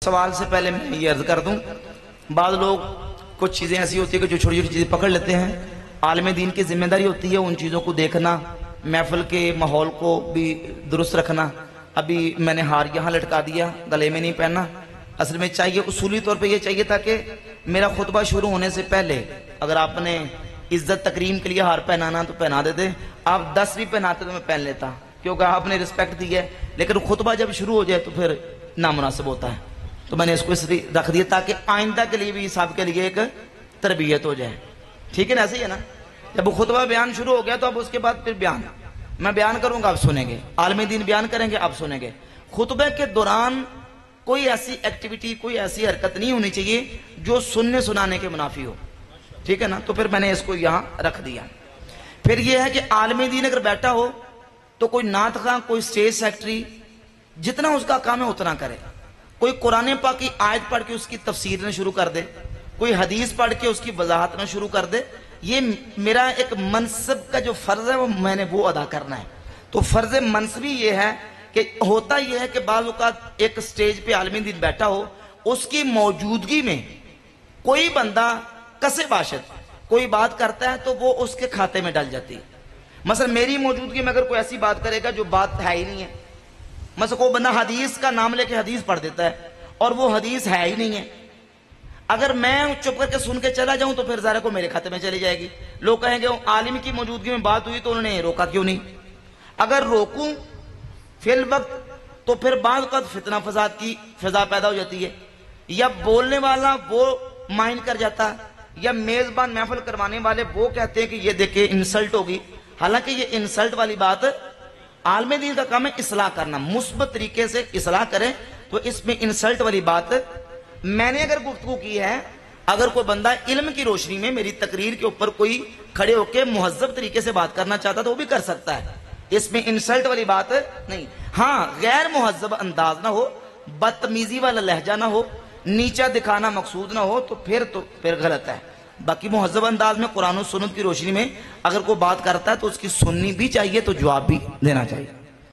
सवाल से पहले मैं ये अर्ज कर दूं, बाद लोग कुछ चीज़ें ऐसी होती है कि जो छोटी छोटी चीज़ें पकड़ लेते हैं। आलिम दीन की जिम्मेदारी होती है उन चीज़ों को देखना, महफिल के माहौल को भी दुरुस्त रखना। अभी मैंने हार यहाँ लटका दिया, गले में नहीं पहना। असल में चाहिए, उसूली तौर पे ये चाहिए था कि मेरा खुतबा शुरू होने से पहले अगर आपने इज्जत तकरीम के लिए हार पहनाना तो पहना देते। आप 10 भी पहनाते तो मैं पहन लेता, क्योंकि आपने रिस्पेक्ट दी है। लेकिन खुतबा जब शुरू हो जाए तो फिर नामुनासिब होता है, तो मैंने इसको इसलिए रख दिया ताकि आइंदा के लिए भी साहब के लिए एक तरबियत हो जाए। ठीक है ना, ऐसे ही है ना। जब खुतबा बयान शुरू हो गया तो अब उसके बाद फिर बयान मैं बयान करूंगा, आप सुनेंगे। आलमी दीन बयान करेंगे, आप सुनेंगे। खुतबे के दौरान कोई ऐसी एक्टिविटी, कोई ऐसी हरकत नहीं होनी चाहिए जो सुनने सुनाने के मुनाफी हो। ठीक है ना, तो फिर मैंने इसको यहां रख दिया। फिर यह है कि आलमी दीन अगर बैठा हो तो कोई नात खां, कोई स्टेज सेक्रेटरी, जितना उसका काम है उतना करे। कोई कुरान पाक की आयत पढ़ के उसकी तफसीर में शुरू कर दे, कोई हदीस पढ़ के उसकी वजाहत में शुरू कर दे। ये मेरा एक मनसब का जो फर्ज है वो मैंने वो अदा करना है। तो फर्ज मनसबी ये है कि होता यह है कि बाज़ औक़ात एक स्टेज पे आलिम दीन बैठा हो, उसकी मौजूदगी में कोई बंदा कसे बाशत कोई बात करता है तो वो उसके खाते में डल जाती है। मसलन मेरी मौजूदगी में अगर कोई ऐसी बात करेगा जो बात है ही नहीं है, मसलन कोई बंदा हदीस का नाम लेके हदीस पढ़ देता है और वो हदीस है ही नहीं है, अगर मैं चुप करके सुन के चला जाऊं तो फिर ज़ारा को मेरे खाते में चली जाएगी। लोग कहेंगे आलिम की मौजूदगी में बात हुई तो उन्होंने रोका क्यों नहीं। अगर रोकूं फिल वक्त तो फिर बाद वक्त फितना फसाद की फिजा पैदा हो जाती है, या बोलने वाला वो माइंड कर जाता, या मेजबान महफिल करवाने वाले वो कहते हैं कि ये देखिए इंसल्ट होगी। हालांकि ये इंसल्ट वाली बात, आलिम दीन का काम है इसलाह करना, मुस्बत तरीके से इसलाह करें। तो इसमें इंसल्ट वाली बात मैंने अगर गुफ्तगू की है, अगर कोई बंदा इल्म की रोशनी में मेरी तकरीर के ऊपर कोई खड़े होकर मुहज्जब तरीके से बात करना चाहता तो वो भी कर सकता है, इसमें इंसल्ट वाली बात नहीं। हाँ, गैर मुहज्जब अंदाज ना हो, बदतमीजी वाला लहजा ना हो, नीचा दिखाना मकसूद ना हो, तो फिर गलत है। बाकी मुहज्जब अंदाज में कुरान और सुन्नत की रोशनी में अगर कोई बात करता है तो उसकी सुननी भी चाहिए, तो जवाब भी देना चाहिए।